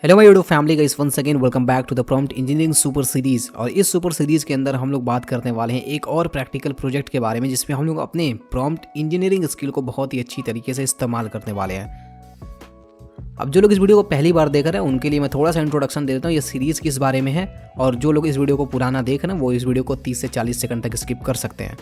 Hello my YouTube family guys, once again welcome back to the prompt engineering super series. और इस super series के अंदर हम लोग बात करने वाले हैं एक और प्रैक्टिकल प्रोजेक्ट के बारे में, जिसमें हम लोग अपने प्रॉम्प्ट इंजीनियरिंग स्किल को बहुत ही अच्छी तरीके से इस्तेमाल करने वाले हैं। अब जो लोग इस वीडियो को पहली बार देख रहे हैं उनके लिए मैं थोड़ा सा इंट्रोडक्शन दे देता हूँ, ये सीरीज़ किस बारे में है। और जो लोग इस वीडियो को पुराना देख रहे हैं वो इस वीडियो को 30 से 40 सेकंड तक स्किप कर सकते हैं।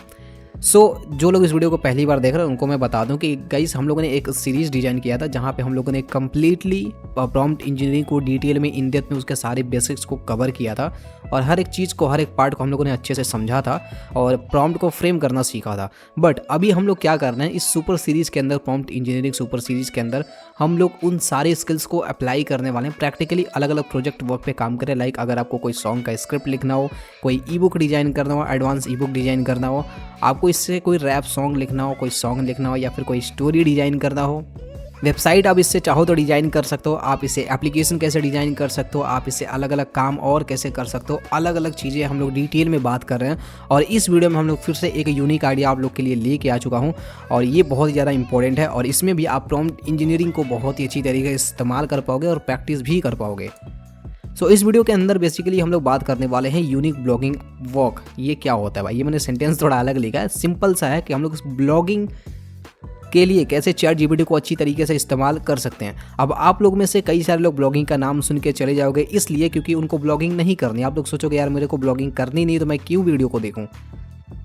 जो लोग इस वीडियो को पहली बार देख रहे हैं उनको मैं बता दूं कि गाइस हम लोगों ने एक सीरीज़ डिज़ाइन किया था, जहां पे हम लोगों ने कम्प्लीटली प्रॉम्प्ट इंजीनियरिंग को डिटेल में इन डेप्थ में उसके सारे बेसिक्स को कवर किया था और हर एक चीज़ को, हर एक पार्ट को हम लोगों ने अच्छे से समझा था और प्रॉम्प्ट को फ्रेम करना सीखा था। बट अभी हम लोग क्या कर रहे हैं इस सुपर सीरीज़ के अंदर, प्रॉम्प्ट इंजीनियरिंग सुपर सीरीज़ के अंदर हम लोग उन सारे स्किल्स को अप्लाई करने वाले हैं। प्रैक्टिकली अलग अलग प्रोजेक्ट वर्क पे काम करें। लाइक अगर आपको कोई सॉन्ग का स्क्रिप्ट लिखना हो, कोई ई बुक डिज़ाइन करना हो, एडवांस ई बुक डिज़ाइन करना हो, आपको इससे कोई रैप सॉन्ग लिखना हो, कोई सॉन्ग लिखना हो, या फिर कोई स्टोरी डिज़ाइन करना हो, वेबसाइट आप इससे चाहो तो डिज़ाइन कर सकते हो, आप इसे एप्लीकेशन कैसे डिज़ाइन कर सकते हो, आप इससे अलग अलग काम और कैसे कर सकते हो, अलग अलग चीज़ें हम लोग डिटेल में बात कर रहे हैं। और इस वीडियो में हम लोग फिर से एक यूनिक आइडिया आप लोग के लिए लेके आ चुका हूँ और ये बहुत ज़्यादा इंपॉर्टेंट है और इसमें भी आप प्रॉम्प्ट इंजीनियरिंग को बहुत ही अच्छी तरीके से इस्तेमाल कर पाओगे और प्रैक्टिस भी कर पाओगे। इस वीडियो के अंदर बेसिकली हम लोग बात करने वाले हैं यूनिक ब्लॉगिंग वर्क। ये क्या होता है भाई? ये मैंने सेंटेंस थोड़ा अलग लिखा है, सिंपल सा है कि हम लोग इस ब्लॉगिंग के लिए कैसे चैट जीपीटी को अच्छी तरीके से इस्तेमाल कर सकते हैं। अब आप लोग में से कई सारे लोग ब्लॉगिंग का नाम सुन के चले जाओगे, इसलिए क्योंकि उनको ब्लॉगिंग नहीं करनी। आप लोग सोचोगे यार मेरे को ब्लॉगिंग करनी नहीं तो मैं क्यों वीडियो को देखूं।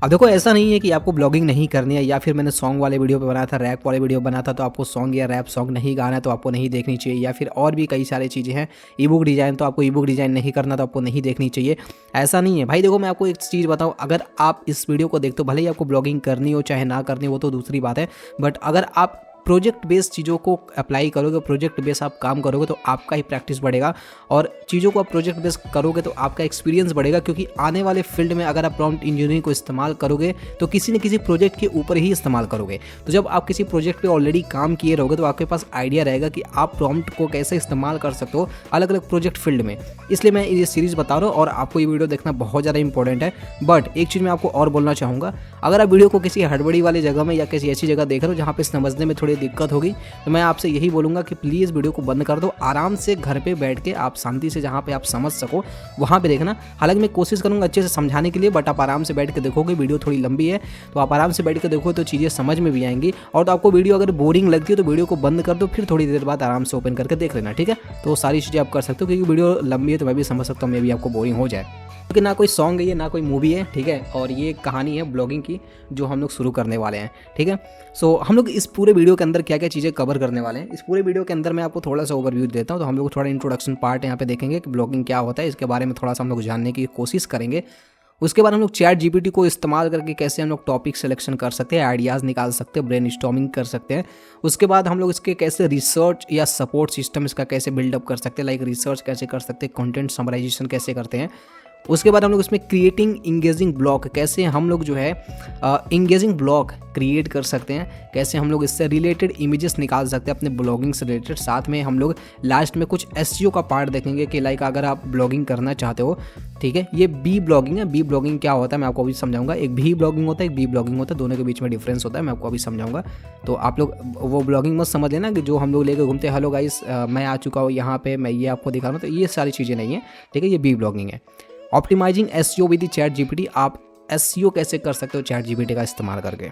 अब देखो, ऐसा नहीं है कि आपको ब्लॉगिंग नहीं करनी है, या फिर मैंने सॉन्ग वाले वीडियो पे बनाया था, रैप वाले वीडियो बना था तो आपको सॉन्ग या रैप सॉन्ग नहीं गाना है तो आपको नहीं देखनी चाहिए, या फिर और भी कई सारी चीज़ें हैं। ई बुक डिज़ाइन तो आपको ई बुक डिज़ाइन नहीं करना तो आपको नहीं देखनी चाहिए। ऐसा नहीं है भाई। देखो मैं आपको एक चीज़ बताऊँ, अगर आप इस वीडियो को देखते हो, भले ही आपको ब्लॉगिंग करनी हो चाहे ना करनी हो वो तो दूसरी बात है, बट अगर आप प्रोजेक्ट बेस्ड चीज़ों को अप्लाई करोगे, प्रोजेक्ट बेस्ड आप काम करोगे तो आपका ही प्रैक्टिस बढ़ेगा और चीज़ों को आप प्रोजेक्ट बेस्ड करोगे तो आपका एक्सपीरियंस बढ़ेगा। क्योंकि आने वाले फील्ड में अगर आप प्रॉम्प्ट इंजीनियरिंग को इस्तेमाल करोगे तो किसी न किसी प्रोजेक्ट के ऊपर ही इस्तेमाल करोगे। तो जब आप किसी प्रोजेक्ट पे ऑलरेडी काम किए रहोगे तो आपके पास आइडिया रहेगा कि आप प्रॉम्प्ट को कैसे इस्तेमाल कर सकते हो अलग अलग प्रोजेक्ट फील्ड में। इसलिए मैं ये सीरीज़ बता रहा हूँ और आपको ये वीडियो देखना बहुत ज़्यादा इंपॉर्टेंट है। बट एक चीज़ मैं आपको और बोलना चाहूँगा, अगर आप वीडियो को किसी हड़बड़ी वाली जगह में या किसी ऐसी जगह देख रहे हो जहाँ पे समझने में थोड़ी दिक्कत होगी, तो मैं आपसे यही बोलूँगा कि प्लीज़ वीडियो को बंद कर दो, आराम से घर पे बैठ के आप शांति से जहाँ पे आप समझ सको वहाँ पे देखना। हालांकि मैं कोशिश करूँगा अच्छे से समझाने के लिए, बट आप आराम से बैठ के देखोगे। वीडियो थोड़ी लंबी है तो आप आराम से बैठ के देखो तो चीज़ें समझ में भी आएंगी। और तो आपको वीडियो अगर बोरिंग लगती है तो वीडियो को बंद कर दो, फिर थोड़ी देर बाद आराम से ओपन करके देख लेना, ठीक है। तो सारी चीज़ें आप कर सकते हो, क्योंकि वीडियो लंबी है तो मैं भी समझ सकता हूँ मे भी आपको बोरिंग हो जाए। क्योंकि ना कोई सॉन्ग है ये, ना कोई मूवी है, ठीक है। और ये कहानी है ब्लॉगिंग की जो हम लोग शुरू करने वाले हैं, ठीक है। हम लोग इस पूरे वीडियो के अंदर क्या क्या चीज़ें कवर करने वाले हैं, इस पूरे वीडियो के अंदर मैं आपको थोड़ा सा ओवरव्यू देता हूँ। तो हम लोग थोड़ा इंट्रोडक्शन पार्ट यहाँ पे देखेंगे कि ब्लॉगिंग क्या होता है, इसके बारे में थोड़ा सा हम लोग जानने की कोशिश करेंगे। उसके बाद हम लोग चैट जीपीटी को इस्तेमाल करके कैसे हम लोग टॉपिक सिलेक्शन कर सकते हैं, आइडियाज़ निकाल सकते हैं, ब्रेनस्टॉर्मिंग कर सकते हैं। उसके बाद हम लोग इसके कैसे रिसर्च या सपोर्ट सिस्टम इसका कैसे बिल्डअप कर सकते हैं, लाइक रिसर्च कैसे कर सकते हैं, कंटेंट समराइजेशन कैसे करते हैं। उसके बाद हम लोग इसमें क्रिएटिंग इंगेजिंग ब्लॉग, कैसे हम लोग जो है इंगेजिंग ब्लॉग क्रिएट कर सकते हैं, कैसे हम लोग इससे रिलेटेड इमेजेस निकाल सकते हैं अपने ब्लॉगिंग से रिलेटेड। साथ में हम लोग लास्ट में कुछ एसईओ का पार्ट देखेंगे कि लाइक अगर आप ब्लॉगिंग करना चाहते हो, ठीक है। ये बी ब्लॉगिंग है। बी ब्लॉगिंग क्या होता है मैं आपको अभी समझाऊंगा। एक भी ब्लॉगिंग होता है, एक बी ब्लॉगिंग होता है, दोनों के बीच में डिफरेंस होता है, मैं आपको अभी समझाऊंगा। तो आप लोग वो ब्लॉगिंग मत समझ लेना कि जो हम लोग लेकर घूमते हैं, हेलो गाइस मैं आ चुका हूँ यहाँ पे, मैं ये आपको दिखा रहा हूँ, तो ये सारी चीज़ें नहीं है, ठीक है। ये बी ब्लॉगिंग है। Optimizing SEO with chat GPT, आप एसईओ कैसे कर सकते हो चैट जीपीटी का इस्तेमाल करके।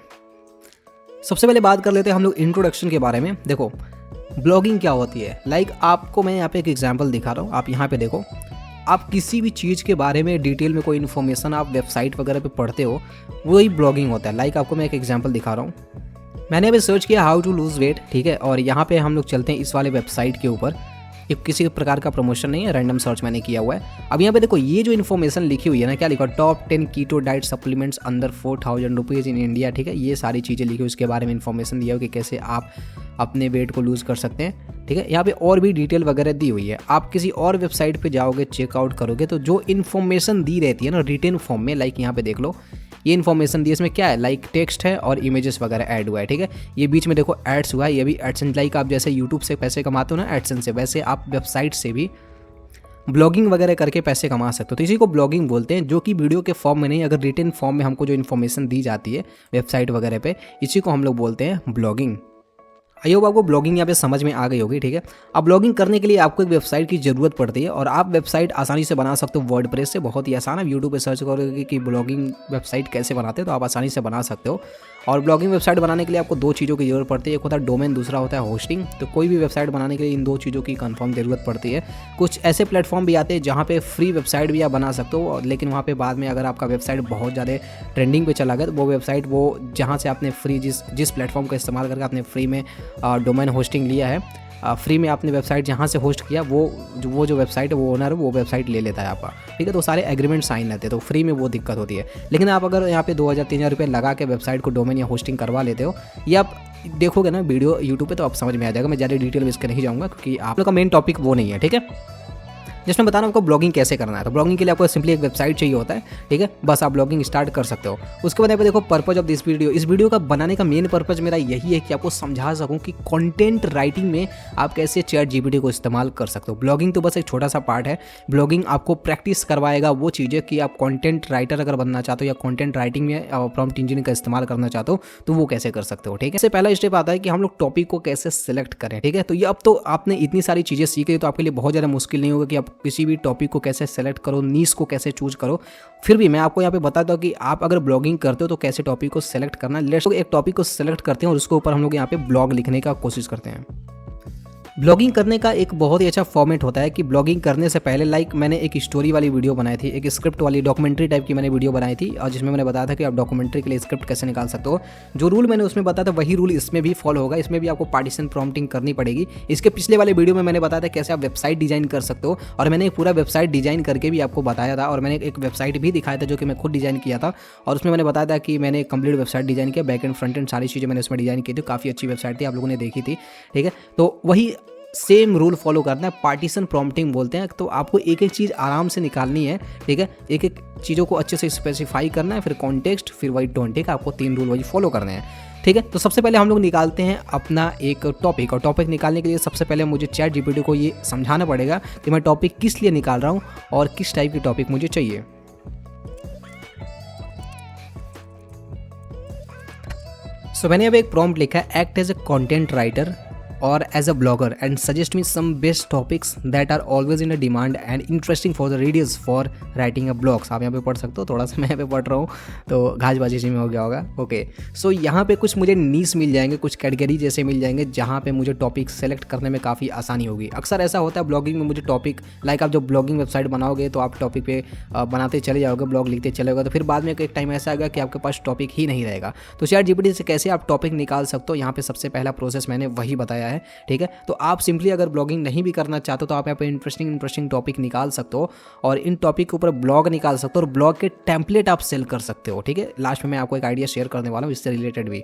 सबसे पहले बात कर लेते हैं हम लोग इंट्रोडक्शन के बारे में। देखो ब्लॉगिंग क्या होती है, लाइक आपको मैं यहाँ पे एक एग्जांपल दिखा रहा हूँ। आप यहाँ पे देखो, आप किसी भी चीज़ के बारे में डिटेल में कोई इन्फॉर्मेशन आप वेबसाइट वगैरह पे पढ़ते हो, वही ब्लॉगिंग होता है। लाइक आपको मैं एक एग्जांपल दिखा रहा हूँ। मैंने अभी सर्च किया हाउ टू लूज़ वेट, ठीक है। और यहाँ पे हम लोग चलते हैं इस वाले वेबसाइट के ऊपर। ये किसी प्रकार का प्रमोशन नहीं है, रैंडम सर्च मैंने किया हुआ है। अब यहाँ पे देखो ये जो इन्फॉर्मेशन लिखी हुई है ना, क्या लिखा, top 10 keto diet supplements under 4000 rupees in India, ठीक है। ये सारी चीज़ें लिखी हुई, उसके बारे में इन्फॉर्मेशन दिया हुआ कि कैसे आप अपने वेट को लूज़ कर सकते हैं, ठीक है। यहाँ पे और भी डिटेल वगैरह दी हुई है। आप किसी और वेबसाइट पे जाओगे, चेकआउट करोगे तो जो इन्फॉर्मेशन दी रहती है ना रिटेन फॉर्म में, लाइक यहाँ पे देख लो ये इन्फॉर्मेशन दी है। इसमें क्या है, लाइक टेक्स्ट है और इमेजेस वगैरह ऐड हुआ है, ठीक है। ये बीच में देखो एड्स हुआ है, ये भी एडसेंस, लाइक आप जैसे यूट्यूब से पैसे कमाते हो ना एडसेंस से, वैसे आप वेबसाइट से भी ब्लॉगिंग वगैरह करके पैसे कमा सकते हो। तो इसी को ब्लॉगिंग बोलते हैं, जो कि वीडियो के फॉर्म में नहीं, अगर रिटन फॉर्म में हमको जो इन्फॉर्मेशन दी जाती है वेबसाइट वगैरह पे, इसी को हम लोग बोलते हैं ब्लॉगिंग। आई होप आपको ब्लॉगिंग यहाँ पे समझ में आ गई होगी, ठीक है। अब ब्लॉगिंग करने के लिए आपको एक वेबसाइट की ज़रूरत पड़ती है और आप वेबसाइट आसानी से बना सकते हो वर्डप्रेस से, बहुत ही आसान है। यूट्यूब पे सर्च करोगे कि ब्लॉगिंग वेबसाइट कैसे बनाते हैं तो आप आसानी से बना सकते हो। और ब्लॉगिंग वेबसाइट बनाने के लिए आपको दो चीज़ों की ज़रूरत पड़ती है, एक होता है डोमेन, दूसरा होता है होस्टिंग। तो कोई भी वेबसाइट बनाने के लिए इन दो चीज़ों की कंफर्म ज़रूरत पड़ती है। कुछ ऐसे प्लेटफॉर्म भी आते हैं जहाँ पे फ्री वेबसाइट भी आप बना सकते हो, लेकिन वहाँ पे बाद में अगर आपका वेबसाइट बहुत ज़्यादा ट्रेंडिंग पे चला गया तो वो वेबसाइट वो जहाँ से आपने फ्री जिस प्लेटफॉर्म का इस्तेमाल करके आपने फ्री में डोमेन होस्टिंग लिया है, फ्री में आपने वेबसाइट जहाँ से होस्ट किया वो जो वेबसाइट है वो ओनर वो वेबसाइट ले लेता है आपका, ठीक है। तो सारे एग्रीमेंट साइन रहते हैं, तो फ्री में वो दिक्कत होती है। लेकिन आप अगर यहाँ पे 2000-3000 रुपये लगा के वेबसाइट को डोमेन या होस्टिंग करवा लेते हो, या आप देखोगे ना वीडियो यूट्यूब पे तो आप समझ में आ जाएगा। मैं ज़्यादा डिटेल में इसके नहीं जाऊँगा क्योंकि आप लोग का मेन टॉपिक वो नहीं है, ठीक है। जस्ट मैं बता रहा हूँ आपको ब्लॉगिंग कैसे करना है। तो ब्लॉगिंग के लिए आपको सिंपली एक वेबसाइट चाहिए होता है, ठीक है। बस आप ब्लॉगिंग स्टार्ट कर सकते हो। उसके बाद यहाँ पे देखो पर्पज ऑफ दिस वीडियो, इस वीडियो का बनाने का मेन पर्पज मेरा यही है कि आपको समझा सकूँ कि कंटेंट राइटिंग में आप कैसे चैट जीपीटी को इस्तेमाल कर सकते हो। ब्लॉगिंग तो बस एक छोटा सा पार्ट है, ब्लॉगिंग आपको प्रैक्टिस करवाएगा वो चीज़ें कि आप कंटेंट राइटर अगर बनना चाहते हो या कंटेंट राइटिंग में प्रॉम्प्ट इंजीनियरिंग का इस्तेमाल करना चाहते हो तो वो कैसे कर सकते हो, ठीक है। इससे पहला स्टेप आता है कि हम लोग टॉपिक को कैसे सेलेक्ट करें, ठीक है। तो ये अब तो आपने इतनी सारी चीज़ें सीख ली तो आपके लिए बहुत ज़्यादा मुश्किल नहीं होगा कि आप किसी भी टॉपिक को कैसे सेलेक्ट करो, नीश को कैसे चूज करो। फिर भी मैं आपको यहाँ पे बताता हूँ कि आप अगर ब्लॉगिंग करते हो तो कैसे टॉपिक को सेलेक्ट करना है। लेट्स एक टॉपिक को सेलेक्ट करते हैं और उसके ऊपर हम लोग यहाँ पे ब्लॉग लिखने का कोशिश करते हैं। ब्लॉगिंग करने का एक बहुत ही अच्छा फॉर्मेट होता है कि ब्लॉगिंग करने से पहले मैंने एक स्टोरी वाली वीडियो बनाई थी, एक स्क्रिप्ट वाली डॉक्यूमेंट्री टाइप की मैंने वीडियो बनाई थी और जिसमें मैंने बताया था कि आप डॉक्यूमेंट्री के लिए स्क्रिप्ट कैसे निकाल सकते हो। जो रूल मैंने उसमें बताया था वही रूल इसमें भी फॉलो होगा। इसमें भी आपको पार्टीशन प्रॉम्प्टिंग करनी पड़ेगी। इसके पिछले वाले वीडियो में मैंने बताया था कैसे आप वेबसाइट डिजाइन कर सकते हो और मैंने एक पूरा वेबसाइट डिजाइन करके भी आपको बताया था और मैंने एक वेबसाइट भी दिखाया था जो कि मैं खुद डिजाइन किया था और उसमें मैंने बताया था कि मैंने एक कंप्लीट वेबसाइट डिजाइन किया, बैक एंड फ्रंट एंड सारी चीज़ें मैंने उसमें डिजाइन की थी। काफ़ी अच्छी वेबसाइट थी, आप लोगों ने देखी थी, ठीक है। तो वही सेम रूल फॉलो करना है, पार्टीशन प्रॉम्प्टिंग बोलते हैं। तो आपको एक एक चीज़ आराम से निकालनी है, ठीक है। एक एक चीज़ों को अच्छे से स्पेसिफाई करना है, फिर कॉन्टेक्स्ट, फिर वही टोन, ठीक है। आपको 3 रूल वही फॉलो करने हैं, ठीक है। तो सबसे पहले हम लोग निकालते हैं अपना एक टॉपिक और टॉपिक निकालने के लिए सबसे पहले मुझे चैट जीपीटी को ये समझाना पड़ेगा कि मैं टॉपिक किस लिए निकाल रहा हूँ और किस टाइप की टॉपिक मुझे चाहिए। सो मैंने अब एक प्रॉम्प्ट लिखा है, act as a content writer or as a blogger and suggest me some best topics that are always in a demand and interesting for the readers for writing a blogs। आप यहाँ पे पढ़ सकते हो, थोड़ा सा मैं यहाँ पे पढ़ रहा हूँ तो घासबाजी जी में हो गया होगा, ओके। सो यहाँ पे कुछ मुझे नीश मिल जाएंगे, कुछ कैटेगरी जैसे मिल जाएंगे जहाँ पे मुझे टॉपिक सेलेक्ट करने में काफ़ी आसानी होगी। अक्सर ऐसा होता है ब्लॉगिंग में, मुझे टॉपिक आप जब ब्लॉगिंग वेबसाइट बनाओगे तो आप टॉपिक पे बनाते चले जाओगे, ब्लॉग लिखते चले जाओगे, तो फिर बाद में एक टाइम ऐसा आएगा कि आपके पास टॉपिक ही नहीं रहेगा। तो चैट जीपीटी से कैसे आप टॉपिक निकाल सकते हो, यहाँ पे सबसे पहला प्रोसेस मैंने वही बताया है, ठीक है। तो आप सिंपली अगर ब्लॉगिंग नहीं भी करना चाहते हो तो आप यहाँ पे इंटरेस्टिंग टॉपिक निकाल सकते हो और इन टॉपिक के ऊपर ब्लॉग निकाल सकते हो और ब्लॉग के टेम्पलेट आप सेल कर सकते हो, ठीक है। लास्ट में मैं आपको एक आइडिया शेयर करने वाला हूँ इससे रिलेटेड भी।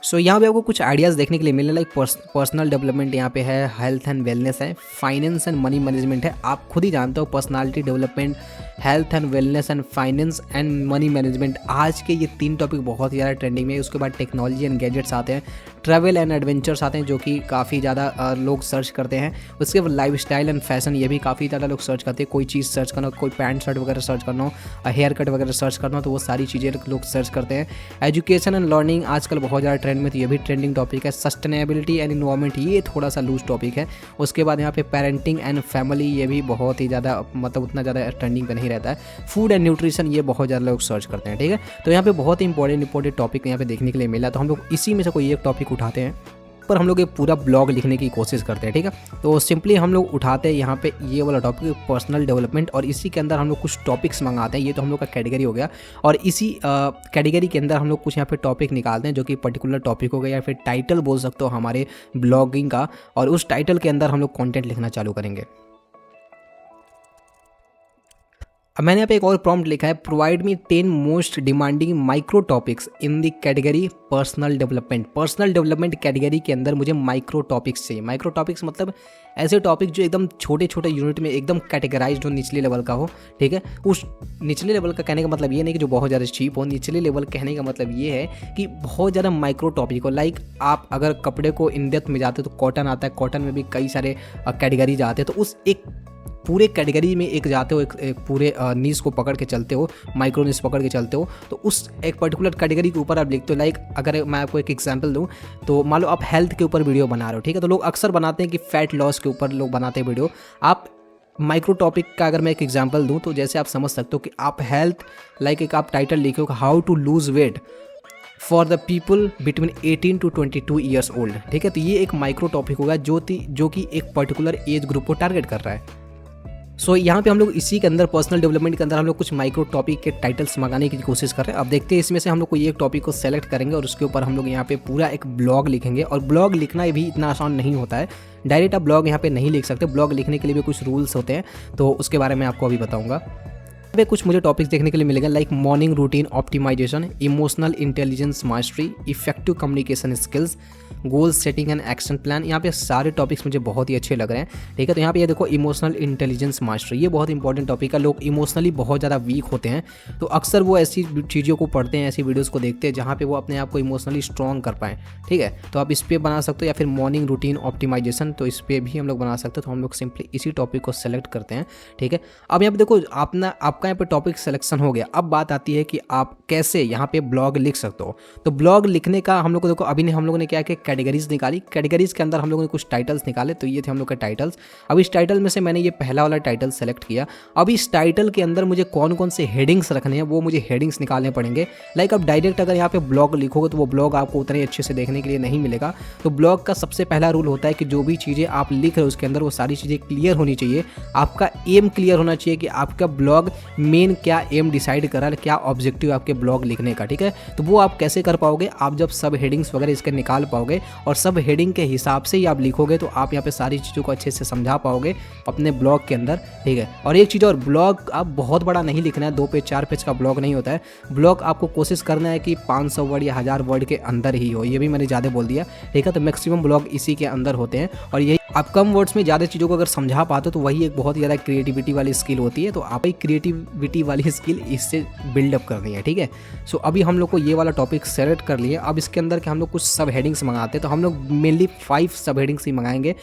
सो यहाँ पे आपको कुछ आइडियाज़ देखने के लिए मिलने, लाइक पर्सनल डेवलपमेंट यहाँ पे है, हेल्थ एंड वेलनेस है, फाइनेंस एंड मनी मैनेजमेंट है। आप खुद ही जानते हो personality development, health and wellness and finance and money management, आज के ये 3 टॉपिक बहुत ज़्यादा ट्रेंडिंग में है। उसके बाद टेक्नोलॉजी एंड गैजेट्स आते हैं, ट्रैवल एंड एडवेंचर्स आते हैं जो कि काफ़ी ज़्यादा लोग सर्च करते हैं। उसके बाद लाइफ स्टाइल एंड फैशन, ये भी काफ़ी ज़्यादा लोग सर्च करते हैं। कोई चीज़ सर्च करना, कोई पैंट शर्ट वगैरह सर्च करना हो, हेयर कट वगैरह सर्च करना हो, तो वो सारी चीज़ें लोग सर्च करते हैं। एजुकेशन एंड लर्निंग आजकल बहुत ज़्यादा ट्रेंड में, तो ये भी ट्रेंडिंग टॉपिक है। सस्टेनेबिलिटी एंड इन्वायरमेंट, ये थोड़ा सा लूज टॉपिक है। उसके बाद यहाँ पे पेरेंटिंग एंड फैमिली, ये भी बहुत ही ज़्यादा मतलब उतना ज़्यादा ट्रेंडिंग पे नहीं रहता है। फूड एंड न्यूट्रिशन, ये बहुत ज़्यादा लोग सर्च करते हैं, ठीक है। तो यहाँ पे बहुत ही इंपॉर्टेंट टॉपिक यहाँ पे देखने के लिए मिला, तो हम लोग इसी में से कोई एक टॉपिक उठाते हैं पर हम लोग ये पूरा ब्लॉग लिखने की कोशिश करते हैं, ठीक है। तो सिंपली हम लोग उठाते हैं यहाँ पे ये वाला टॉपिक पर्सनल डेवलपमेंट और इसी के अंदर हम लोग कुछ टॉपिक्स मंगाते हैं। ये तो हम लोग का कैटेगरी हो गया और इसी कैटेगरी के अंदर हम लोग कुछ यहाँ पे टॉपिक निकालते हैं जो कि पर्टिकुलर टॉपिक हो गया या फिर टाइटल बोल सकते हो हमारे ब्लॉगिंग का, और उस टाइटल के अंदर हम लोग कॉन्टेंट लिखना चालू करेंगे। अब मैंने यहाँ पे एक और प्रॉम्प्ट लिखा है, provide me 10 most demanding micro topics in the category personal development. Personal development category के अंदर मुझे माइक्रो टॉपिक्स चाहिए। माइक्रो टॉपिक्स मतलब ऐसे टॉपिक जो एकदम छोटे छोटे यूनिट में एकदम कैटेगराइज्ड हो, निचले लेवल का हो, ठीक है। उस निचले लेवल का कहने का मतलब ये नहीं कि जो बहुत ज़्यादा चीप हो, निचले लेवल कहने का मतलब ये है कि बहुत ज़्यादा माइक्रो टॉपिक हो। लाइक आप अगर कपड़े को इन डेप्थ में जाते हो तो कॉटन आता है, कॉटन में भी कई सारे कैटेगरीज आते हैं, तो उस एक पूरे कैटेगरी में एक जाते हो, एक पूरे नीश को पकड़ के चलते हो, माइक्रो नीश पकड़ के चलते हो, तो उस एक पर्टिकुलर कैटेगरी के ऊपर आप लिखते हो। लाइक अगर मैं आपको एक एग्जांपल दूं, तो मान लो आप हेल्थ के ऊपर वीडियो बना रहे हो, ठीक है, तो लोग अक्सर बनाते हैं कि फैट लॉस के ऊपर लोग बनाते हैं वीडियो। आप माइक्रो टॉपिक का अगर मैं एक एग्जांपल दूं, तो जैसे आप समझ सकते हो कि आप हेल्थ, लाइक एक आप टाइटल लिखे हो how to lose weight for the people between 18 to 22 years old, ठीक है, तो ये एक माइक्रो टॉपिक होगा जो कि एक पर्टिकुलर एज ग्रुप को टारगेट कर रहा है। सो यहाँ पे हम लोग इसी के अंदर पर्सनल डेवलपमेंट के अंदर हम लोग कुछ माइक्रो टॉपिक के टाइटल्स मंगाने की कोशिश कर रहे हैं। अब देखते हैं इसमें से हम लोग कोई एक टॉपिक को सेलेक्ट करेंगे और उसके ऊपर हम लोग यहाँ पे पूरा एक ब्लॉग लिखेंगे। और ब्लॉग लिखना भी इतना आसान नहीं होता है, डायरेक्ट आप ब्लॉग यहाँ पे नहीं लिख सकते, ब्लॉग लिखने के लिए भी कुछ रूल्स होते हैं, तो उसके बारे में आपको अभी बताऊँगा। पे कुछ मुझे टॉपिक्स देखने के लिए मिलेगा, like morning routine optimization, emotional intelligence mastery, effective communication skills, goal setting and action plan. यहाँ पे सारे टॉपिक्स मुझे बहुत ही अच्छे लग रहे हैं, ठीक है। तो यहाँ पे ये देखो इमोशनल इंटेलिजेंस मास्टरी, ये बहुत इंपॉर्टेंट टॉपिक है। लोग इमोशनली बहुत ज़्यादा वीक होते हैं, तो अक्सर वो ऐसी चीज़ों को पढ़ते हैं, ऐसी वीडियोज़ को देखते हैं जहाँ पे वो अपने आप को इमोशनली स्ट्रॉन्ग कर पाएँ, ठीक है। तो आप इस पर बना सकते हो, या फिर मॉर्निंग रूटीन ऑप्टिमाइजेशन, तो इस पर भी हम लोग बना सकते हो। तो हम लोग सिंपली इसी टॉपिक को सेलेक्ट करते हैं, ठीक है। अब यहाँ पे देखो आपका यहाँ पे टॉपिक सिलेक्शन हो गया। अब बात आती है कि आप कैसे यहाँ पे ब्लॉग लिख सकते हो। तो ब्लॉग लिखने का हम लोग को देखो, अभी हम लोगों ने क्या किया, कैटेगरीज निकाली, कैटेगरीज के अंदर हम लोगों ने कुछ टाइटल्स निकाले, तो ये थे हम लोग के टाइटल्स। अब इस टाइटल में से मैंने ये पहला वाला टाइटल सेलेक्ट किया। अब इस टाइटल के अंदर मुझे कौन कौन से हेडिंग्स रखने हैं, वो मुझे हेडिंग्स निकालने पड़ेंगे। लाइक अब डायरेक्ट अगर यहाँ पे ब्लॉग लिखोगे तो वो ब्लॉग आपको उतने अच्छे से देखने के लिए नहीं मिलेगा। तो ब्लॉग का सबसे पहला रूल होता है कि जो भी चीज़ें आप लिख रहे हो उसके अंदर वो सारी चीज़ें क्लियर होनी चाहिए। आपका एम क्लियर होना चाहिए कि आपका ब्लॉग मेन क्या एम डिसाइड कर रहा है, क्या ऑब्जेक्टिव आपके ब्लॉग लिखने का, ठीक है। तो वो आप कैसे कर पाओगे, आप जब सब हेडिंग्स वगैरह इसके निकाल पाओगे और सब हेडिंग के हिसाब से ही आप लिखोगे, तो आप यहाँ पे सारी चीज़ों को अच्छे से समझा पाओगे अपने ब्लॉग के अंदर, ठीक है। और एक चीज़ और, ब्लॉग आप बहुत बड़ा नहीं लिखना है, 2 पेज 4 पेज का ब्लॉग नहीं होता है। ब्लॉग आपको कोशिश करना है कि 500 वर्ड या 1000 वर्ड के अंदर ही हो, ये भी मैंने ज़्यादा बोल दिया, ठीक है। तो मैक्सिमम ब्लॉग इसी के अंदर होते हैं, और यही आप कम वर्ड्स में ज़्यादा चीज़ों को अगर समझा पाते हो तो वही एक बहुत ज़्यादा क्रिएटिविटी वाली स्किल होती है। तो आप ही क्रिएटिविटी वाली स्किल इससे बिल्डअप करनी है, ठीक है। सो अभी हम लोग को ये वाला टॉपिक सेलेक्ट कर लिए। अब इसके अंदर के हम लोग कुछ सब हेडिंग्स मंगाते हैं, तो हम लोग मेनली 5 सब हेडिंग्स ही मंगाएंगे,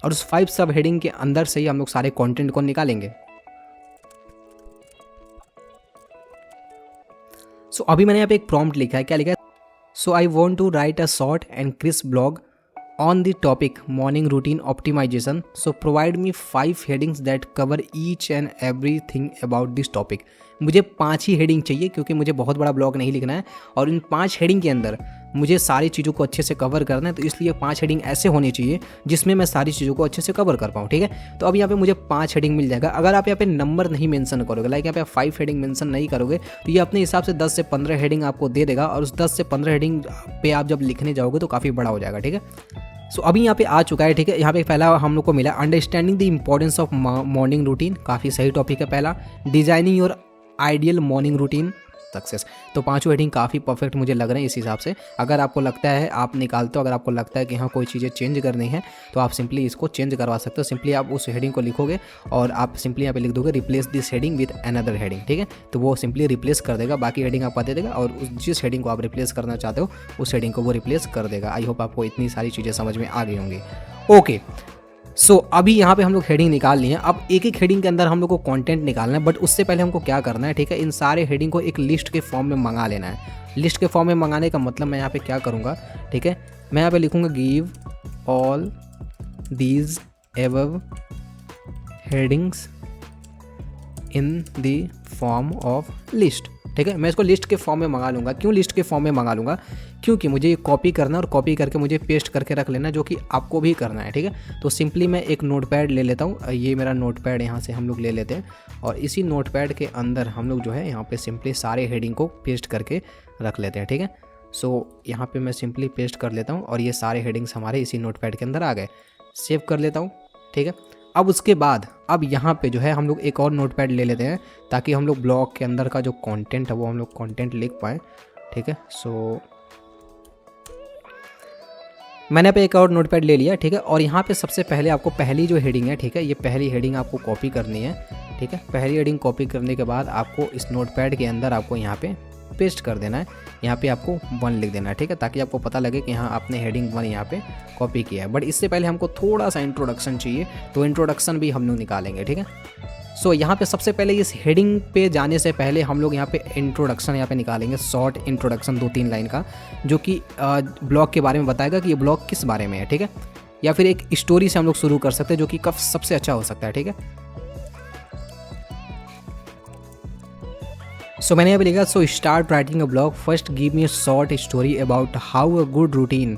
और उस 5 सब हेडिंग के अंदर से ही हम लोग सारे कंटेंट को निकालेंगे। सो अभी मैंने यहाँ पे एक प्रॉम्प्ट लिखा है, क्या लिखा है, so I want to write a short and crisp blog on the topic morning routine optimization, so provide me 5 headings that cover each and everything about this topic। मुझे 5 ही हेडिंग चाहिए, क्योंकि मुझे बहुत बड़ा ब्लॉग नहीं लिखना है, और इन 5 हेडिंग के अंदर मुझे सारी चीज़ों को अच्छे से कवर करना है। तो इसलिए 5 हेडिंग ऐसे होनी चाहिए जिसमें मैं सारी चीज़ों को अच्छे से कवर कर पाऊँ, ठीक है। तो अब यहाँ पे मुझे 5 हेडिंग मिल जाएगा। अगर आप यहाँ पे नंबर नहीं मेंशन करोगे, लाइक यहाँ पे 5 हेडिंग मेंशन नहीं करोगे, तो ये अपने हिसाब से 10 से 15 हेडिंग आपको दे देगा, और उस 10 से 15 हेडिंग पे आप जब लिखने जाओगे तो काफ़ी बड़ा हो जाएगा, ठीक है। सो अभी यहाँ पे आ चुका है, ठीक है। यहाँ पे पहला हम लोग को मिला understanding the importance of morning routine, काफ़ी सही टॉपिक है पहला। Designing your ideal morning routine success. तो 5 हेडिंग काफ़ी परफेक्ट मुझे लग रहे हैं इस हिसाब से। अगर आपको लगता है आप निकालते हो, अगर आपको लगता है कि हाँ कोई चीज़ें चेंज करनी है, तो आप सिंपली इसको चेंज करवा सकते हो। सिंपली आप उस हेडिंग को लिखोगे और आप सिंपली यहाँ पे लिख दोगे replace this heading with another heading, ठीक है। तो वो सिंपली रिप्लेस कर देगा, बाकी हेडिंग आपको दे देगा, और जिस हेडिंग को आप रिप्लेस करना चाहते हो उस हेडिंग को वो रिप्लेस कर देगा। आई होप आपको इतनी सारी चीज़ें समझ में आ गई होंगी। ओके, सो अभी यहाँ पे हम लोग हेडिंग निकाल लिए हैं। अब एक एक हेडिंग के अंदर हम लोग को कंटेंट निकालना है, बट उससे पहले हमको क्या करना है, ठीक है, इन सारे हेडिंग को एक लिस्ट के फॉर्म में मंगा लेना है। लिस्ट के फॉर्म में मंगाने का मतलब मैं यहाँ पे क्या करूँगा, ठीक है, मैं यहाँ पे लिखूँगा give all these above headings in the form of list, ठीक है। मैं इसको लिस्ट के फॉर्म में मंगा लूँगा। क्यों लिस्ट के फॉर्म में मंगा लूँगा, क्योंकि मुझे ये कॉपी करना और कॉपी करके मुझे पेस्ट करके रख लेना, जो कि आपको भी करना है, ठीक है। तो सिंपली मैं एक नोटपैड ले लेता हूँ, ये मेरा नोटपैड यहाँ से हम लोग ले लेते हैं, और इसी नोटपैड के अंदर हम लोग जो है यहाँ पे सिंपली सारे हेडिंग को पेस्ट करके रख लेते हैं, ठीक है। सो यहाँ पे मैं सिंपली पेस्ट कर लेता हूँ, और ये सारे हेडिंग्स हमारे इसी नोटपैड के अंदर आ गए। सेव कर लेता हूँ, ठीक है। अब उसके बाद अब यहाँ पे जो है हम लोग एक और नोटपैड ले लेते हैं, ताकि हम लोग ब्लॉग के अंदर का जो कंटेंट है वो हम लोग कंटेंट लिख पाएँ, ठीक है। सो मैंने पे एक और नोटपैड ले लिया, ठीक है। और यहाँ पे सबसे पहले आपको पहली जो हेडिंग है, ठीक है, ये पहली हेडिंग आपको कॉपी करनी है, ठीक है। पहली हेडिंग कॉपी करने के बाद आपको इस नोटपैड के अंदर आपको यहाँ पे पेस्ट कर देना है, यहाँ पे आपको 1 लिख देना है, ठीक है, ताकि आपको पता लगे कि हाँ आपने हेडिंग 1 यहाँ पे कॉपी किया है। बट इससे पहले हमको थोड़ा सा इंट्रोडक्शन चाहिए, तो इंट्रोडक्शन भी हम लोग निकालेंगे, ठीक है। सो यहाँ पे सबसे पहले इस हेडिंग पे जाने से पहले हम लोग यहाँ पे इंट्रोडक्शन यहाँ पे निकालेंगे, शॉर्ट इंट्रोडक्शन 2-3 लाइन का, जो कि ब्लॉग के बारे में बताएगा कि ये ब्लॉग किस बारे में है, ठीक है। या फिर एक स्टोरी से हम लोग शुरू कर सकते हैं, जो कि कब सबसे अच्छा हो सकता है, ठीक है। सो मैंने यहाँ पे लिखा, so start writing a blog, first give me a short story about how a good routine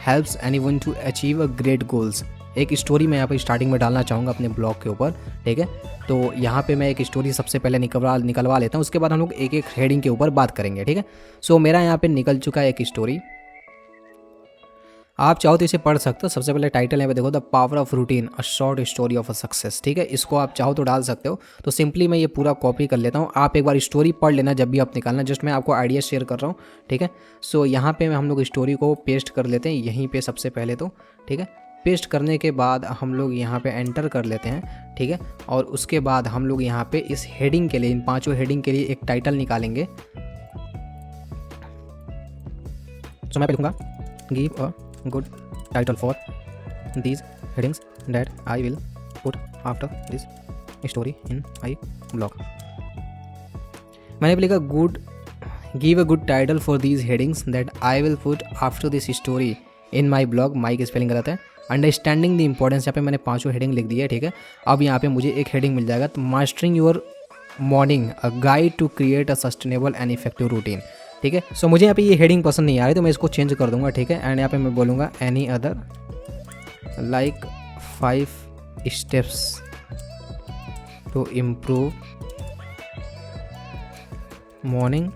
helps anyone to achieve a great goals. एक स्टोरी मैं यहाँ पे स्टार्टिंग में डालना चाहूँगा अपने ब्लॉग के ऊपर, ठीक है। तो यहाँ पे मैं एक स्टोरी सबसे पहले निकलवा लेता हूँ, उसके बाद हम लोग एक एक हेडिंग के ऊपर बात करेंगे, ठीक है। सो मेरा यहाँ पे निकल चुका है एक स्टोरी, आप चाहो तो इसे पढ़ सकते हो। सबसे पहले टाइटल यहाँ पे देखो, the power of routine, a short story of a success, ठीक है। इसको आप चाहो तो डाल सकते हो। तो सिंपली मैं ये पूरा कॉपी कर लेता हूँ, आप एक बार स्टोरी पढ़ लेना जब भी आप निकालना, जस्ट मैं आपको आइडिया शेयर कर रहा हूँ, ठीक है। सो यहाँ पे हम लोग स्टोरी को पेस्ट कर लेते हैं यहीं पे सबसे पहले तो, ठीक है। पेस्ट करने के बाद हम लोग यहाँ पे एंटर कर लेते हैं, ठीक है। और उसके बाद हम लोग यहाँ पे इस हेडिंग के लिए, इन 5 हेडिंग के लिए एक टाइटल निकालेंगे। तो मैं लिखूँगा, give a good title for these headings that I will put after this story in my blog। मैंने लिखा give a good title for these headings that I will put after this story in my blog। माई की spelling गलत है। Understanding the importance, यहाँ पे मैंने 5 heading लिख दी है, ठीक है। अब यहाँ पे मुझे एक हेडिंग मिल जाएगा, तो mastering your morning, a guide to create a sustainable and effective routine, ठीक है। सो मुझे यहाँ पे ये हेडिंग पसंद नहीं आ रही, तो मैं इसको चेंज कर दूंगा, ठीक है। एंड यहाँ पे मैं बोलूँगा any other like 5 steps to improve morning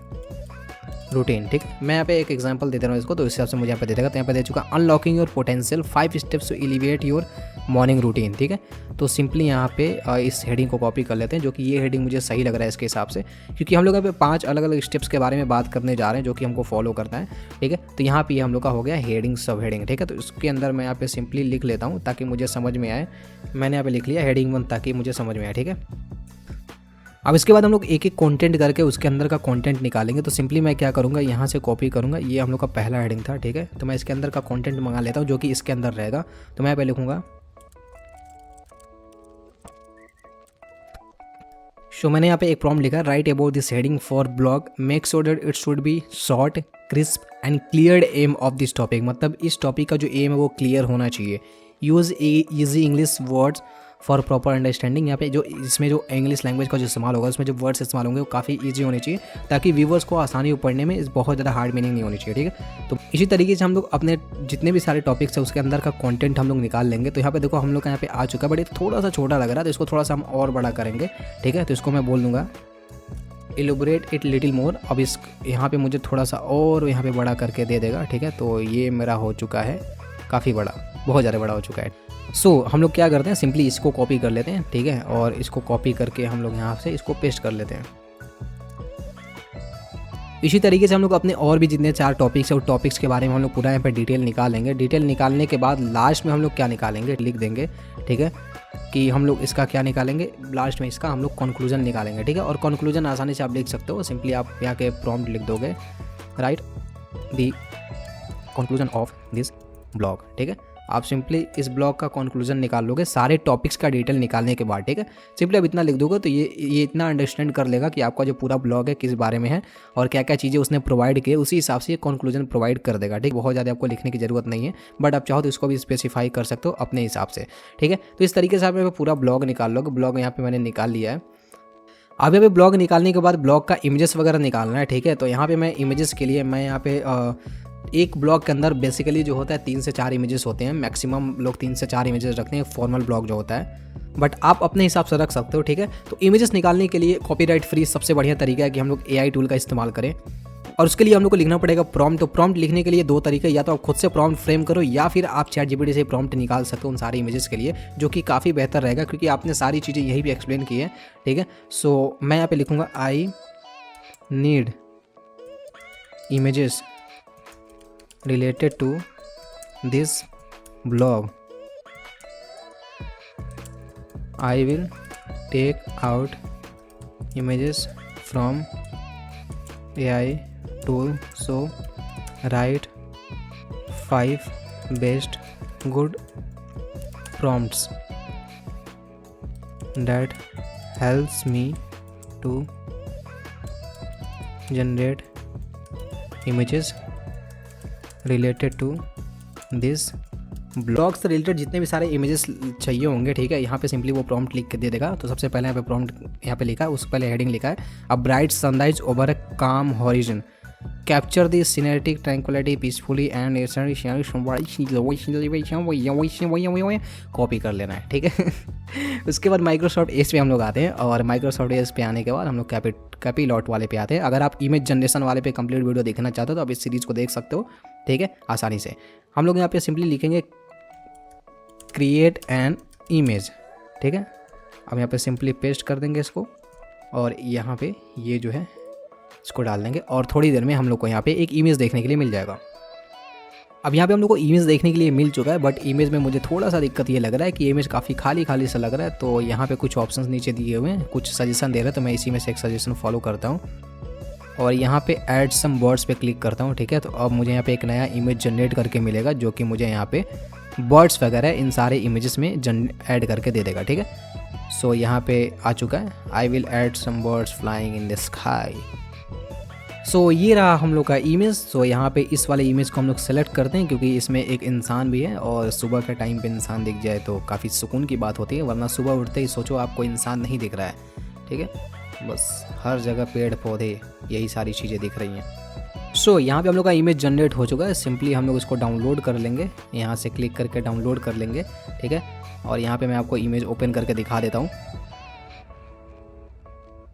routine, ठीक है। मैं यहाँ पे एक एग्जांपल दे दे रहा हूँ इसको, तो इस हिसाब से मुझे यहाँ पे दे देगा। तो यहाँ पे दे चुका unlocking your potential 5 steps to elevate your morning routine, ठीक है। तो सिंपली यहाँ पे इस हेडिंग को कॉपी कर लेते हैं, जो कि ये हेडिंग मुझे सही लग रहा है इसके हिसाब से, क्योंकि हम लोग यहाँ पे 5 अलग अलग स्टेप्स के बारे में बात करने जा रहे हैं जो कि हमको फॉलो करना है, ठीक है। तो यहाँ पे ये हम लोग का हो गया हेडिंग सब हेडिंग, ठीक है। तो इसके अंदर मैं यहाँ पे सिंपली लिख लेता हूँ ताकि मुझे समझ में आए। मैंने यहाँ पे लिख लिया हेडिंग 1 ताकि मुझे समझ में आए, ठीक है। अब इसके बाद हम लोग एक एक कंटेंट करके उसके अंदर का कंटेंट निकालेंगे। तो सिंपली मैं क्या करूँगा, यहाँ से कॉपी करूँगा, ये हम लोग का पहला हेडिंग था, ठीक है। तो मैं इसके अंदर का कंटेंट मंगा लेता हूँ जो कि इसके अंदर रहेगा। तो मैं यहाँ पे लिखूँगा, सो मैंने यहाँ पे एक प्रॉम्प्ट लिखा, write about this heading for blog, make sure that it should be short, crisp and clear aim of this topic. मतलब इस टॉपिक का जो एम है वो क्लियर होना चाहिए। Use easy English words for proper understanding. यहाँ पे जो इसमें जो इंग्लिश लैंग्वेज का जो इस्तेमाल होगा, उसमें जो वर्ड्स इस्तेमाल होंगे वो काफ़ी ईजी होने चाहिए, ताकि व्यूवर्स को आसानी हो पढ़ने में, बहुत ज़्यादा हार्ड मीनिंग नहीं होनी चाहिए, ठीक है। तो इसी तरीके से हम लोग अपने जितने भी सारे टॉपिक्स है उसके अंदर का कंटेंट हम लोग निकाल लेंगे। तो यहाँ पे देखो हम लोग का यहाँ पे आ चुका है, बट ये थोड़ा सा छोटा लग रहा है, तो इसको थोड़ा सा हम और बड़ा करेंगे, ठीक है। तो इसको मैं बोल दूँगा एलोबरेट इट लिटिल मोर। अब इस यहाँ पे मुझे थोड़ा सा और यहाँ पे बड़ा करके दे देगा, ठीक है। तो ये मेरा हो चुका है काफ़ी बड़ा, बहुत ज़्यादा बड़ा हो चुका है। सो हम लोग क्या करते हैं, सिंपली इसको कॉपी कर लेते हैं, ठीक है। और इसको कॉपी करके हम लोग यहाँ से इसको पेस्ट कर लेते हैं। इसी तरीके से हम लोग अपने और भी जितने 4 टॉपिक्स है उस टॉपिक्स के बारे में हम लोग पूरा यहाँ पे डिटेल निकालेंगे। डिटेल निकालने के बाद लास्ट में हम लोग क्या निकालेंगे, लिख देंगे, ठीक है, कि हम लोग इसका क्या निकालेंगे, लास्ट में इसका हम लोग कंक्लूजन निकालेंगे, ठीक है। और कंक्लूजन आसानी से आप लिख सकते हो, सिंपली आप यहाँ के प्रॉम्प्ट लिख दोगे, right the conclusion of this blog, ठीक है। आप सिंपली इस ब्लॉग का कंक्लूजन निकाल लोगे सारे टॉपिक्स का डिटेल निकालने के बाद, ठीक है। सिंपली अब इतना लिख दोगे तो ये इतना अंडरस्टैंड कर लेगा कि आपका जो पूरा ब्लॉग है किस बारे में है और क्या क्या चीज़ें उसने प्रोवाइड की है, उसी हिसाब से ये कंक्लूजन प्रोवाइड कर देगा, ठीक। बहुत ज़्यादा आपको लिखने की ज़रूरत नहीं है, बट आप चाहो तो इसको भी स्पेसिफाई कर सकते हो अपने हिसाब से, ठीक है। तो इस तरीके से आप यहाँ पे पूरा ब्लॉग निकाल लोगे। ब्लॉग यहाँ पे मैंने निकाल लिया है। अब यहाँ पे ब्लॉग निकालने के बाद ब्लॉग का इमेजेस वगैरह निकालना है, ठीक है। तो यहाँ पे मैं इमेजेस के लिए मैं यहाँ पे एक ब्लॉग के अंदर बेसिकली जो होता है 3 से 4 इमेजेस होते हैं, मैक्सिमम लोग 3 से 4 इमेजेस रखते हैं फॉर्मल ब्लॉग जो होता है, बट आप अपने हिसाब से रख सकते हो, ठीक है। तो इमेजेस निकालने के लिए कॉपीराइट फ्री सबसे बढ़िया तरीका है कि हम लोग AI टूल का इस्तेमाल करें, और उसके लिए हम लोग को लिखना पड़ेगा प्रॉम्प्ट। तो प्रॉम्प्ट लिखने के लिए 2 तरीके, या तो आप खुद से प्रॉम्प्ट फ्रेम करो या फिर आप ChatGPT से प्रॉम्प्ट निकाल सकते हो उन सारी इमेजेस के लिए, जो कि काफ़ी बेहतर रहेगा क्योंकि आपने सारी चीज़ें यही भी एक्सप्लेन की है, ठीक है। सो मैं यहाँ पे लिखूँगा I need images related to this blog. I will take out images from AI tool, so write 5 best good prompts that helps me to generate images related to this blog से related जितने भी सारे images चाहिए होंगे, ठीक है, यहाँ पे सिंपली वो प्रॉम्प्ट लिख के दे देगा। तो सबसे पहले यहाँ पे प्रॉम्प्ट यहाँ पे लिखा है, उससे पहले हेडिंग लिखा है a bright sunrise over a calm horizon, capture the cinematic tranquility peacefully and copy कर लेना है, ठीक है। उसके बाद माइक्रोसॉफ्ट एज पे हम लोग आते हैं, और माइक्रोसॉफ्ट एज पे आने के बाद हम लोग कैपीलॉट वाले पे आते हैं। अगर आप इमेज जनरेशन वाले पे कंप्लीट वीडियो देखना चाहते हो तो आप इस सीरीज़ को देख सकते हो, ठीक है, आसानी से। हम लोग यहाँ पे सिंपली लिखेंगे क्रिएट एन इमेज, ठीक है। अब यहाँ पे सिंपली पेस्ट कर देंगे इसको, और यहाँ पे ये जो है इसको डाल देंगे, और थोड़ी देर में हम लोग को यहाँ पे एक इमेज देखने के लिए मिल जाएगा। अब यहाँ पे हम लोग को इमेज देखने के लिए मिल चुका है, बट इमेज में मुझे थोड़ा सा दिक्कत ये लग रहा है कि इमेज काफ़ी खाली खाली सा लग रहा है। तो यहाँ पे कुछ ऑप्शंस नीचे दिए हुए हैं, कुछ सजेशन दे रहे हैं, तो मैं इसी में से एक सजेशन फॉलो करता हूँ और यहाँ पे ऐड सम वर्ड्स पे क्लिक करता हूँ, ठीक है। तो अब मुझे यहाँ पे एक नया इमेज जनरेट करके मिलेगा, जो कि मुझे यहाँ पे बर्ड्स वगैरह इन सारे इमेजेस में ऐड करके दे देगा, ठीक है। सो यहाँ पे आ चुका है, I will add some birds flying in the sky. So ये रहा हम लोग का इमेज। सो यहाँ पे इस वाले इमेज को हम लोग सेलेक्ट करते हैं, क्योंकि इसमें एक इंसान भी है, और सुबह के टाइम पे इंसान दिख जाए तो काफ़ी सुकून की बात होती है, वरना सुबह उठते ही सोचो आपको इंसान नहीं दिख रहा है, ठीक है। बस हर जगह पेड़ पौधे यही सारी चीज़ें दिख रही हैं। सो यहाँ पे हम लोग का इमेज जनरेट हो चुका है। सिंपली हम लोग इसको डाउनलोड कर लेंगे, यहाँ से क्लिक करके डाउनलोड कर लेंगे, ठीक है। और यहाँ पे मैं आपको इमेज ओपन करके दिखा देता हूँ।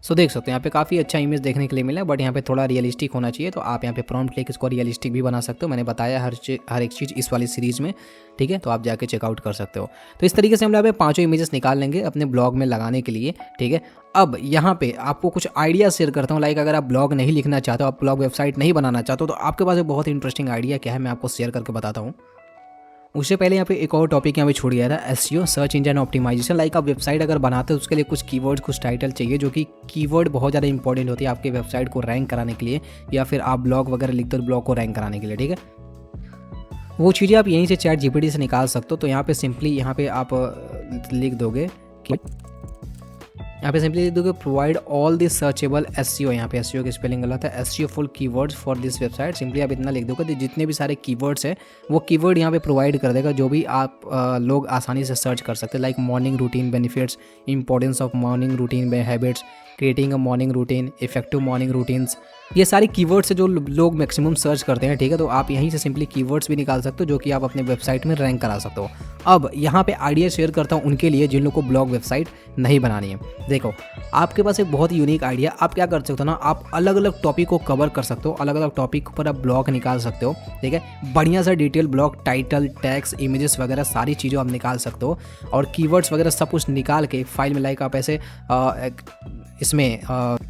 सो देख सकते हो यहाँ पे काफ़ी अच्छा इमेज देखने के लिए मिला, बट यहाँ पे थोड़ा रियलिस्टिक होना चाहिए। तो आप यहाँ पे प्रॉम्प्ट लेके इसको रियलिस्टिक भी बना सकते हो। मैंने बताया हर एक चीज़ इस वाली सीरीज़ में, ठीक है। तो आप जाके चेकआउट कर सकते हो। तो इस तरीके से हम यहाँ पे 5 इमेजेस निकाल लेंगे अपने ब्लॉग में लगाने के लिए, ठीक है। अब यहाँ पे आपको कुछ आइडिया शेयर करता हूँ। लाइक अगर आप ब्लॉग नहीं लिखना चाहते हो, आप ब्लॉग वेबसाइट नहीं बनाना चाहते हो, तो आपके पास एक बहुत इंटरेस्टिंग आइडिया क्या है, मैं आपको शेयर करके बताता हूँ। उससे पहले यहाँ पे एक और टॉपिक यहाँ पे छोड़ गया था, SEO, search engine optimization. Like आप वेबसाइट अगर बनाते हो, उसके लिए कुछ कीवर्ड, कुछ टाइटल चाहिए, जो कि कीवर्ड बहुत ज़्यादा इंपॉर्टेंट होती है आपके वेबसाइट को रैंक कराने के लिए, या फिर आप ब्लॉग वगैरह लिखते हो ब्लॉग को रैंक कराने के लिए, ठीक है। वो चीज़ें आप यहीं से चैट जीपीटी से निकाल सकते हो। तो यहाँ पे सिंपली यहाँ पे आप लिख दोगे कि यहाँ पे सिंपली लिख दोगे provide all this searchable SEO. यहाँ पे एसईओ की स्पेलिंग गलत है, SEO full keywords for this website. Simply आप इतना लिख दोगे, जितने भी सारे कीवर्ड्स है वो कीवर्ड यहाँ पे प्रोवाइड कर देगा, जो भी आप लोग आसानी से सर्च कर सकते हैं। Like morning routine benefits, importance of morning routine habits, creating a morning routine, effective morning routines, ये सारी कीवर्ड्स है जो लोग मैक्सिमम सर्च करते हैं, ठीक है। तो आप यहीं से सिंपली कीवर्ड्स भी निकाल सकते हो, जो कि आप अपने वेबसाइट में रैंक करा सकते हो। अब यहाँ पे आइडिया शेयर करता हूँ उनके लिए जिन लोगों को ब्लॉग वेबसाइट नहीं बनानी है। देखो, आपके पास एक बहुत यूनिक आइडिया, आप क्या कर सकते हो ना, आप अलग अलग टॉपिक को कवर कर सकते हो, अलग अलग टॉपिक पर आप ब्लॉग निकाल सकते हो, ठीक है। बढ़िया सा detail blog, title, tags, images वगैरह सारी चीज़ें आप निकाल सकते हो, और कीवर्ड्स वगैरह सब कुछ निकाल के फाइल में, लाइक आप ऐसे इसमें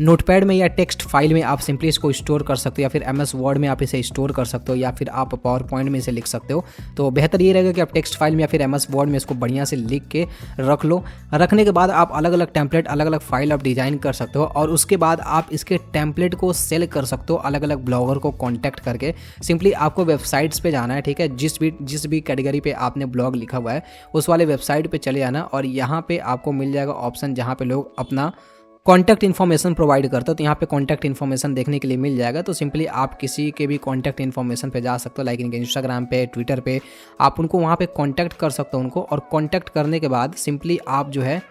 नोटपैड में या टेक्स्ट फाइल में आप सिंपली इसको स्टोर कर सकते हो, या फिर एमएस वर्ड में आप इसे स्टोर कर सकते हो, या फिर आप पावर पॉइंट में इसे लिख सकते हो। तो बेहतर ये रहेगा कि आप टेक्स्ट फाइल में या फिर एमएस वर्ड में इसको बढ़िया से लिख के रख लो। रखने के बाद आप अलग अलग टेम्पलेट, अलग अलग फाइल आप डिज़ाइन कर सकते हो, और उसके बाद आप इसके टेम्पलेट को सेल कर सकते हो अलग अलग ब्लॉगर को कॉन्टैक्ट करके। सिंपली आपको वेबसाइट्स पे जाना है, ठीक है। जिस भी कैटेगरी पे आपने ब्लॉग लिखा हुआ है उस वाले वेबसाइट पे चले जाना, और यहाँ पे आपको मिल जाएगा ऑप्शन जहाँ पे लोग अपना कॉन्टैक्ट इन्फॉर्मेशन प्रोवाइड करते हो। तो यहाँ पे कॉन्टैक्ट इन्फॉर्मेशन देखने के लिए मिल जाएगा। तो सिंपली आप किसी के भी कॉन्टैक्ट इन्फॉर्मेशन पे जा सकते हो, लाइक इनके इंस्टाग्राम पे, ट्विटर पे, आप उनको वहाँ पे कॉन्टैक्ट कर सकते हो उनको। और कॉन्टैक्ट करने के बाद सिंपली आप जो है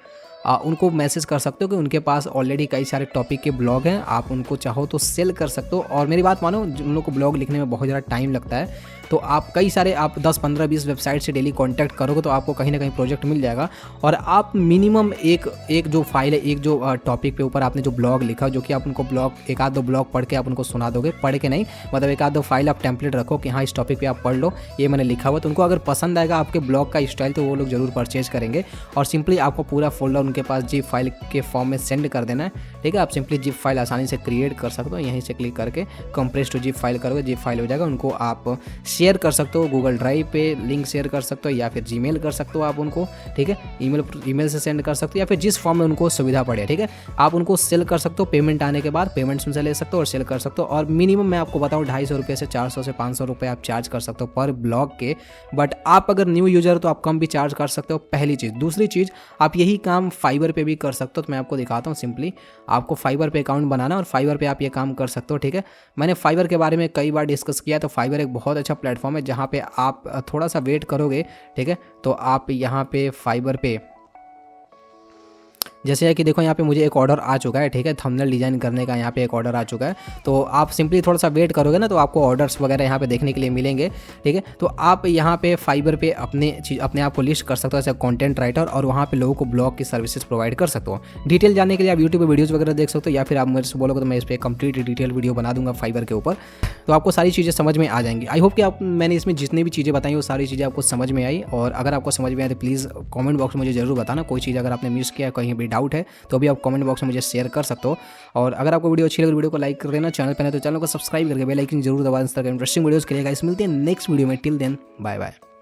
उनको मैसेज कर सकते हो कि उनके पास ऑलरेडी कई सारे टॉपिक के ब्लॉग हैं, आप उनको चाहो तो सेल कर सकते हो। और मेरी बात मानो, उन लोग को ब्लॉग लिखने में बहुत ज़्यादा टाइम लगता है, तो आप कई सारे 10, 15, 20 वेबसाइट से डेली कांटेक्ट करोगे तो आपको कहीं ना कहीं प्रोजेक्ट मिल जाएगा। और आप मिनिमम एक जो फाइल है, एक जो टॉपिक पे ऊपर आपने जो ब्लॉग लिखा, जो कि आप उनको ब्लॉग, एक आध दो ब्लॉग पढ़ के आप उनको सुना दोगे, पढ़ के नहीं, मतलब एक आध दो फाइल आप टेम्पलेट रखो कि हाँ इस टॉपिक पे आप पढ़ लो, ये मैंने लिखा हुआ। तो उनको अगर पसंद आएगा आपके ब्लॉग का स्टाइल तो वो लोग ज़रूर परचेज करेंगे। और सिंपली आपको पूरा फोल्डर उनके पास जिप फाइल के फॉर्म में सेंड कर देना है, ठीक है। आप सिंपली जिप फाइल आसानी से क्रिएट कर सकते हो, यहीं से क्लिक करके कंप्रेस टू जिप फाइल करोगे, जिप फाइल हो जाएगा। उनको आप शेयर कर सकते हो, गूगल ड्राइव पे लिंक शेयर कर सकते हो या फिर जीमेल कर सकते हो आप उनको, ठीक है, ईमेल से सेंड कर सकते हो या फिर जिस फॉर्म में उनको सुविधा पड़े, ठीक है। आप उनको सेल कर सकते हो, पेमेंट आने के बाद पेमेंट्स उनसे ले सकते हो और सेल कर सकते हो। और मिनिमम मैं आपको बताऊँ 250 रुपये से 400 से 500 रुपये आप चार्ज कर सकते हो पर ब्लॉग के। बट आप अगर न्यू यूजर हो तो आप कम भी चार्ज कर सकते हो, पहली चीज़। दूसरी चीज़, आप यही काम फाइवर पे भी कर सकते हो। तो मैं आपको दिखाता हूँ, सिंपली आपको फाइवर पे अकाउंट बनाना और फाइवर पे आप ये काम कर सकते हो, ठीक है। मैंने फाइवर के बारे में कई बार डिस्कस किया, तो फाइवर एक बहुत अच्छा प्लेटफॉर्म है जहाँ पे आप थोड़ा सा वेट करोगे, ठीक है, तो आप यहाँ पे फाइवर पे जैसे है कि देखो यहाँ पे मुझे एक ऑर्डर आ चुका है, ठीक है, थंबनेल डिजाइन करने का यहाँ पे एक ऑर्डर आ चुका है। तो आप सिंपली थोड़ा सा वेट करोगे ना तो आपको ऑर्डर्स वगैरह यहाँ पे देखने के लिए मिलेंगे, ठीक है। तो आप यहाँ पे फाइबर पे अपने आप को लिस्ट कर सकते हो एज कंटेंट राइटर और वहाँ पे लोगों को ब्लॉग की सर्विसेज प्रोवाइड कर सकते हो। डिटेल जानने के लिए आप यूट्यूब पर वीडियोज़ वगैरह देख सकते हो या फिर आप मुझसे बोलोगे तो मैं इस पर कंप्लीट डिटेल वीडियो बना दूंगा फाइबर के ऊपर, तो आपको सारी चीज़ें समझ में आ जाएंगी। आई होप कि मैंने इसमें जितनी भी चीज़ें बताई वो सारी चीज़ें आपको समझ में आई। और अगर आपको समझ में आए तो प्लीज़ कमेंट बॉक्स में मुझे ज़रूर बताना। कोई चीज़ अगर आपने मिस किया, कहीं भी डाउट है तो भी आप कमेंट बॉक्स में मुझे शेयर कर सकते हो। और अगर आपको वीडियो अच्छी लगे वीडियो को लाइक कर देना, चैनल पर है तो चैनल को सब्सक्राइब करके बेल आइकन जरूर दबा देना। इंटरेस्टिंग वीडियोस के लिए गाइस मिलते हैं नेक्स्ट वीडियो में। Till then bye bye.